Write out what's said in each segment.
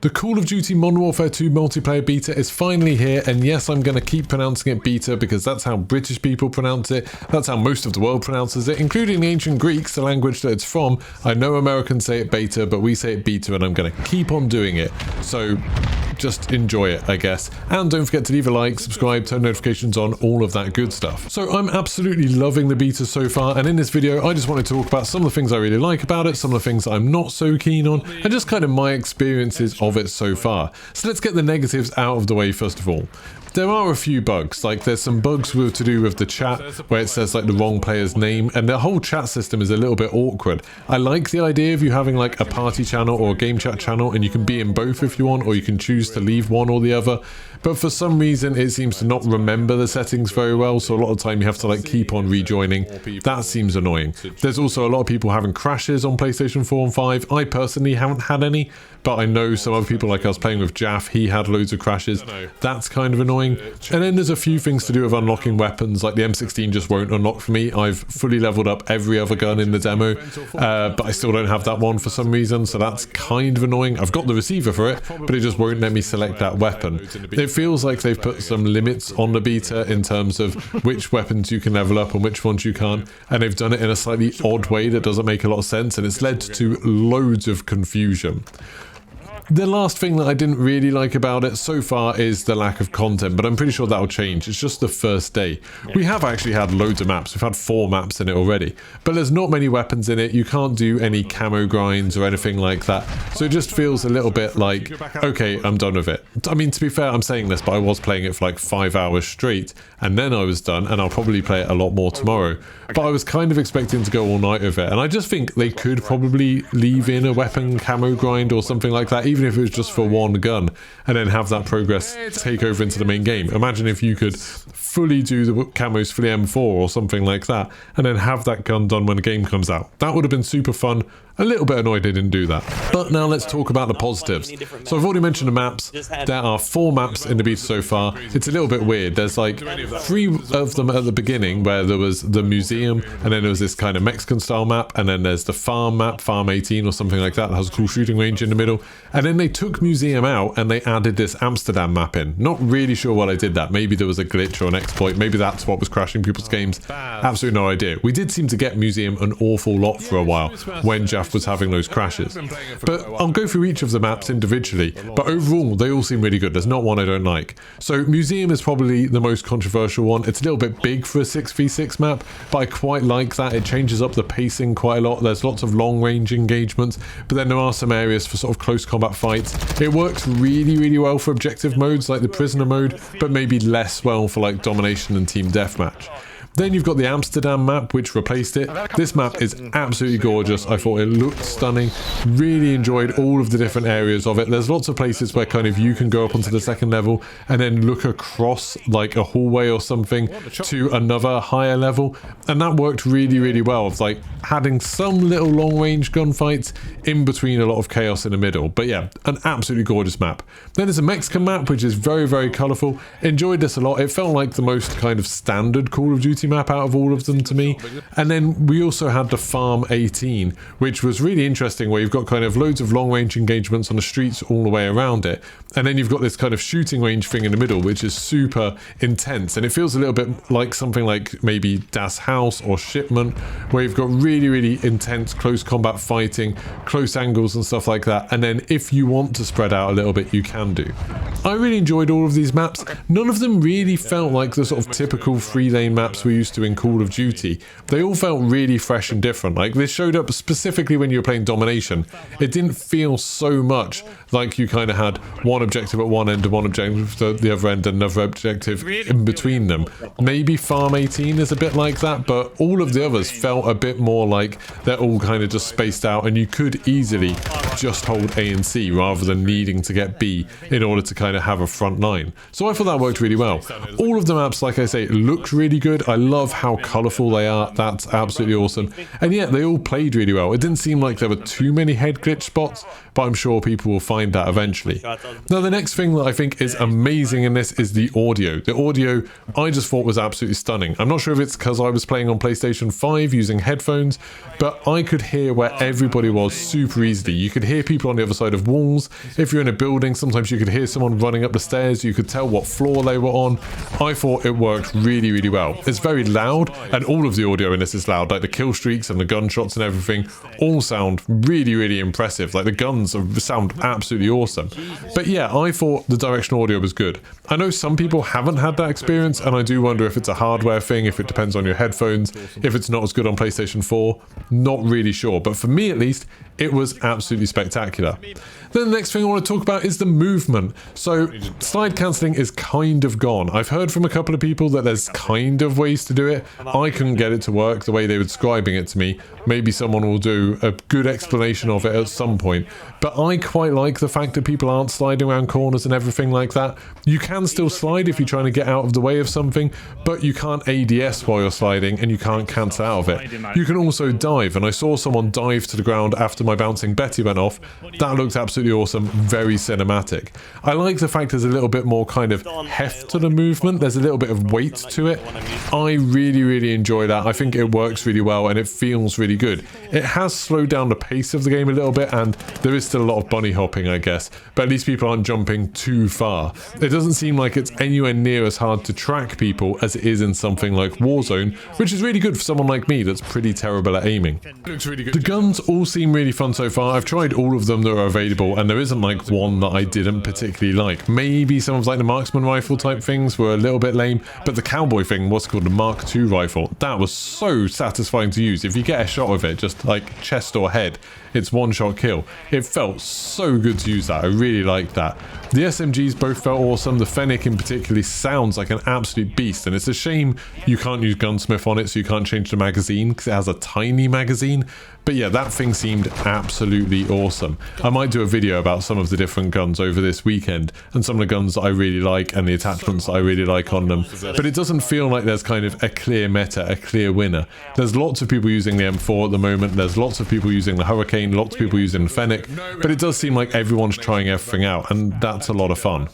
The Call of Duty Modern Warfare 2 multiplayer beta is finally here, and yes, I'm going to keep pronouncing it beta because that's how British people pronounce it, that's how most of the world pronounces it, including the ancient Greeks, the language that it's from. I know Americans say it beta, but we say it beta, and I'm going to keep on doing it. So just enjoy it, I guess. And don't forget to leave a like, subscribe, turn notifications on, all of that good stuff. So I'm absolutely loving the beta so far, and in this video I just want to talk about some of the things I really like about it, some of the things I'm not so keen on, and just kind of my experiences of it so far. So let's get the negatives out of the way first of all. There are a few bugs, like there's some bugs to do with the chat where it says like the wrong player's name, and the whole chat system is a little bit awkward. I like the idea of you having like a party channel or a game chat channel, and you can be in both if you want, or you can choose to leave one or the other, but for some reason it seems to not remember the settings very well, so a lot of time you have to like keep on rejoining. That seems annoying. There's also a lot of people having crashes on PlayStation 4 and 5. I personally haven't had any, but I know some other people, like I was playing with Jaff, he had loads of crashes. That's kind of annoying. And then there's a few things to do with unlocking weapons, like the M16 just won't unlock for me. I've fully leveled up every other gun in the demo, but I still don't have that one for some reason, so that's kind of annoying. I've got the receiver for it, but it just won't let me select that weapon. It feels like they've put some limits on the beta in terms of which weapons you can level up and which ones you can't, and they've done it in a slightly odd way that doesn't make a lot of sense, and it's led to loads of confusion. The last thing that I didn't really like about it so far is the lack of content, but I'm pretty sure that'll change. It's just the first day. We have actually had loads of maps. We've had 4 maps in it already, but there's not many weapons in it. You can't do any camo grinds or anything like that. So it just feels a little bit like, okay, I'm done with it. I mean, to be fair, I'm saying this, but I was playing it for like 5 hours straight, and then I was done, and I'll probably play it a lot more tomorrow. But I was kind of expecting to go all night with it, and I just think they could probably leave in a weapon camo grind or something like that, even if it was just for one gun, and then have that progress take over into the main game. Imagine if you could fully do the camos for the M4 or something like that, and then have that gun done when the game comes out. That would have been super fun. A little bit annoyed they didn't do that. But now let's talk about the positives. So I've already mentioned the maps. There are 4 maps in the beta so far. It's a little bit weird. There's like 3 of them at the beginning where there was the museum, and then there was this kind of Mexican style map, and then there's the farm map, Farm 18 or something like that. It has a cool shooting range in the middle. And then they took museum out and they added this Amsterdam map in. Not really sure why they did that. Maybe there was a glitch or an exploit. Maybe that's what was crashing people's games. Absolutely no idea. We did seem to get museum an awful lot for a while when Jaff was having those crashes. But I'll go through each of the maps individually, but overall they all seem really good. There's not one I don't like. So museum is probably the most controversial one. It's a little bit big for a 6v6 map, but I quite like that. It changes up the pacing quite a lot. There's lots of long range engagements, but then there are some areas for sort of close combat fights. It works really well for objective modes like the prisoner mode, but maybe less well for like domination and team deathmatch. Then you've got the Amsterdam map, which replaced it. This map is absolutely gorgeous. I thought it looked stunning. Really enjoyed all of the different areas of it. There's lots of places where kind of you can go up onto the second level and then look across like a hallway or something to another higher level. And that worked really well. It's like having some little long range gunfights in between a lot of chaos in the middle. But yeah, an absolutely gorgeous map. Then there's a Mexican map, which is very colourful. Enjoyed this a lot. It felt like the most kind of standard Call of Duty map out of all of them to me. And then we also had the Farm 18, which was really interesting, where you've got kind of loads of long range engagements on the streets all the way around it, and then you've got this kind of shooting range thing in the middle, which is super intense, and it feels a little bit like something like maybe Das House or Shipment, where you've got really intense close combat fighting, close angles and stuff like that, and then if you want to spread out a little bit you can do. I really enjoyed all of these maps. None of them really felt like the sort of typical 3-lane maps we used to in Call of Duty. They all felt really fresh and different. Like this showed up specifically when you were playing domination. It didn't feel so much like you kind of had one objective at one end and one objective at the other end and another objective in between them. Maybe Farm 18 is a bit like that, but all of the others felt a bit more like they're all kind of just spaced out, and you could easily just hold A and C rather than needing to get B in order to kind of have a front line. So I thought that worked really well. All of the maps, like I say, looked really good. I love how colourful they are. That's absolutely awesome. And yet they all played really well. It didn't seem like there were too many head glitch spots, but I'm sure people will find that eventually. Now, the next thing that I think is amazing in this is the audio. The audio I just thought was absolutely stunning. I'm not sure if it's because I was playing on PlayStation 5 using headphones, but I could hear where everybody was super easily. You could hear people on the other side of walls. If you're in a building, sometimes you could hear someone running up the stairs. You could tell what floor they were on. I thought it worked really, really well. It's very loud, and all of the audio in this is loud. Like the killstreaks and the gunshots and everything all sound really, really impressive. Like the guns sound absolutely awesome. But yeah, I thought the directional audio was good. I know some people haven't had that experience, and I do wonder if it's a hardware thing, if it depends on your headphones, if it's not as good on PlayStation 4. Not really sure, but for me at least, it was absolutely spectacular. Then the next thing I want to talk about is the movement. So slide cancelling is kind of gone. I've heard from a couple of people that there's kind of ways to do it. I couldn't get it to work the way they were describing it to me. Maybe someone will do a good explanation of it at some point. But I quite like the fact that people aren't sliding around corners and everything like that. You can still slide if you're trying to get out of the way of something, but you can't ADS while you're sliding and you can't cancel out of it. You can also dive, and I saw someone dive to the ground after my bouncing Betty went off. That looked absolutely awesome, very cinematic. I like the fact there's a little bit more kind of heft to the movement. There's a little bit of weight to it. I really, really enjoy that. I think it works really well and it feels really good. It has slowed down the pace of the game a little bit, and there is still a lot of bunny hopping, I guess, but at least people aren't jumping too far. It doesn't seem like it's anywhere near as hard to track people as it is in something like Warzone, which is really good for someone like me that's pretty terrible at aiming. Looks really good. The guns all seem really fun so far. I've tried all of them that are available, and there isn't like one that I didn't particularly like. Maybe some of like the marksman rifle type things were a little bit lame, but the cowboy thing, what's called the Mark II rifle, that was so satisfying to use. If you get a shot of it, just like chest or head, it's one shot kill. It felt so good to use that. I really liked that. The SMGs both felt awesome. The Fennec in particular sounds like an absolute beast, and it's a shame you can't use Gunsmith on it, so you can't change the magazine because it has a tiny magazine. But yeah, that thing seemed absolutely awesome. I might do a video about some of the different guns over this weekend and some of the guns that I really like and the attachments that I really like on them. But it doesn't feel like there's kind of a clear meta, a clear winner. There's lots of people using the M4 at the moment. There's lots of people using the Hurricane, lots of people using the Fennec, but it does seem like everyone's trying everything out, and that's a lot of fun.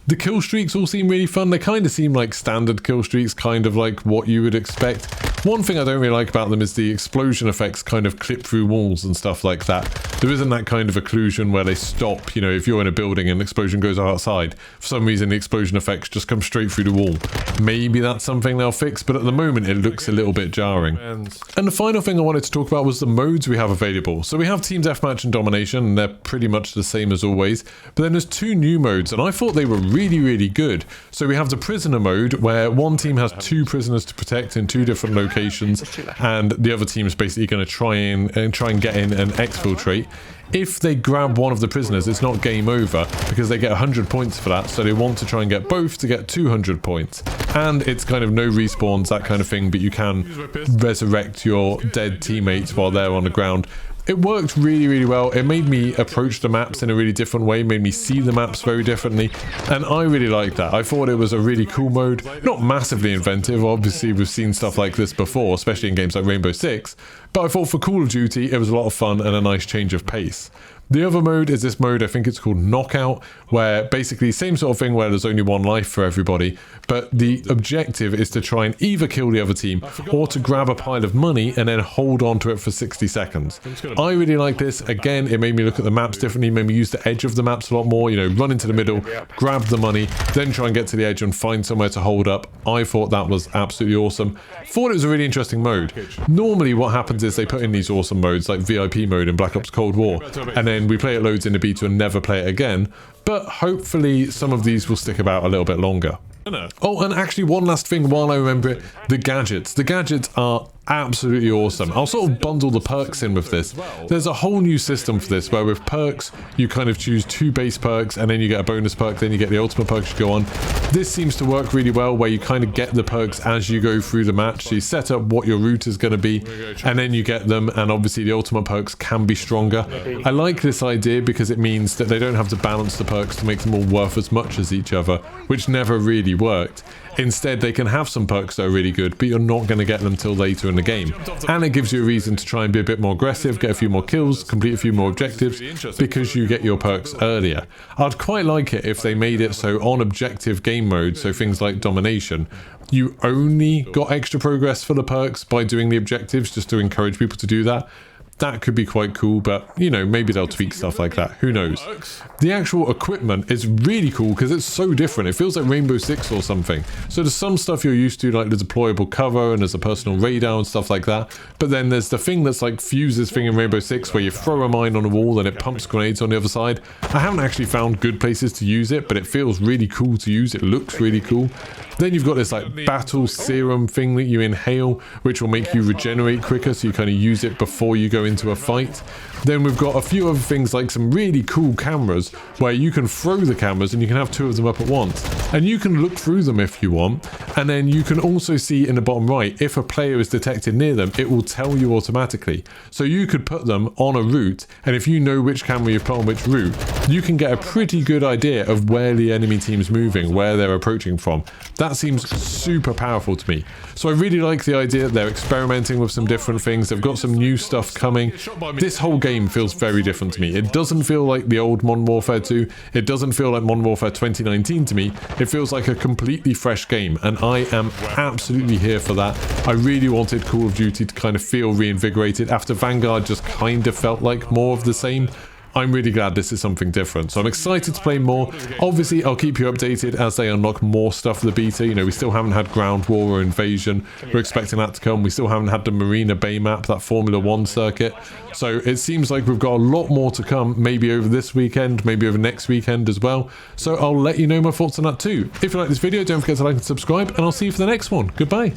The kill streaks all seem really fun. They kind of seem like standard kill streaks, kind of like what you would expect. One thing I don't really like about them is the explosion effects kind of clip through walls and stuff like that. There isn't that kind of occlusion where they stop, you know, if you're in a building and an explosion goes outside, for some reason the explosion effects just come straight through the wall. Maybe that's something they'll fix, but at the moment it looks a little bit jarring. And the final thing I wanted to talk about was the modes we have available. So we have Team Deathmatch and Domination, and they're pretty much the same as always, but then there's two new modes, and I thought they were really, really good. So we have the prisoner mode, where one team has 2 prisoners to protect in 2 different locations, and the other team is basically going to try and get in and exfiltrate. If they grab one of the prisoners, it's not game over because they get 100 points for that, so they want to try and get both to get 200 points. And it's kind of no respawns, that kind of thing, but you can resurrect your dead teammates while they're on the ground. It worked really, really well. It made me approach the maps in a really different way, made me see the maps very differently, and I really liked that. I thought it was a really cool mode, not massively inventive. Obviously, we've seen stuff like this before, especially in games like Rainbow Six, but I thought for Call of Duty, it was a lot of fun and a nice change of pace. The other mode is this mode, I think it's called Knockout, where basically same sort of thing where there's only one life for everybody, but the objective is to try and either kill the other team or to grab a pile of money and then hold on to it for 60 seconds. I really like this. Again, it made me look at the maps differently, made me use the edge of the maps a lot more, you know, run into the middle, grab the money, then try and get to the edge and find somewhere to hold up. I thought that was absolutely awesome. Thought it was a really interesting mode. Normally what happens is they put in these awesome modes like VIP mode in Black Ops Cold War, and then we play it loads in the beta and never play it again, but hopefully some of these will stick about a little bit longer. Oh, and actually one last thing while I remember it, the gadgets. The gadgets are absolutely awesome. I'll sort of bundle the perks in with this. There's a whole new system for this where with perks, you kind of choose 2 base perks and then you get a bonus perk, then you get the ultimate perks to go on. This seems to work really well where you kind of get the perks as you go through the match. So you set up what your route is going to be and then you get them, and obviously the ultimate perks can be stronger. I like this idea because it means that they don't have to balance the perks to make them all worth as much as each other, which never really worked. Instead, they can have some perks that are really good, but you're not going to get them till later in the game. And it gives you a reason to try and be a bit more aggressive, get a few more kills, complete a few more objectives, because you get your perks earlier. I'd quite like it if they made it so on objective game mode, so things like domination, you only got extra progress for the perks by doing the objectives, just to encourage people to do that. That could be quite cool, but, you know, maybe they'll tweak stuff like that. Who knows? The actual equipment is really cool because it's so different. It feels like Rainbow Six or something. So there's some stuff you're used to, like the deployable cover, and there's a personal radar and stuff like that. But then there's the thing that's like Fuse's thing in Rainbow Six, where you throw a mine on a wall and it pumps grenades on the other side. I haven't actually found good places to use it, but it feels really cool to use. It looks really cool. Then you've got this like battle serum thing that you inhale, which will make you regenerate quicker, so you kind of use it before you go into a fight. Then we've got a few other things like some really cool cameras where you can throw the cameras and you can have two of them up at once. And you can look through them if you want. And then you can also see in the bottom right, if a player is detected near them, it will tell you automatically. So you could put them on a route, and if you know which camera you've put on which route, you can get a pretty good idea of where the enemy team's moving, where they're approaching from. That seems super powerful to me. So I really like the idea that they're experimenting with some different things. They've got some new stuff coming. This whole game feels very different to me. It doesn't feel like the old Modern Warfare 2. It doesn't feel like Modern Warfare 2019 to me. It feels like a completely fresh game, and I am absolutely here for that. I really wanted Call of Duty to kind of feel reinvigorated after Vanguard just kind of felt like more of the same. I'm really glad this is something different, so I'm excited to play more. Obviously, I'll keep you updated as they unlock more stuff for the beta. You know, we still haven't had Ground War or Invasion. We're expecting that to come. We still haven't had the Marina Bay map, that Formula 1 circuit. So it seems like we've got a lot more to come, maybe over this weekend, maybe over next weekend as well. So I'll let you know my thoughts on that too. If you like this video, don't forget to like and subscribe, and I'll see you for the next one. Goodbye.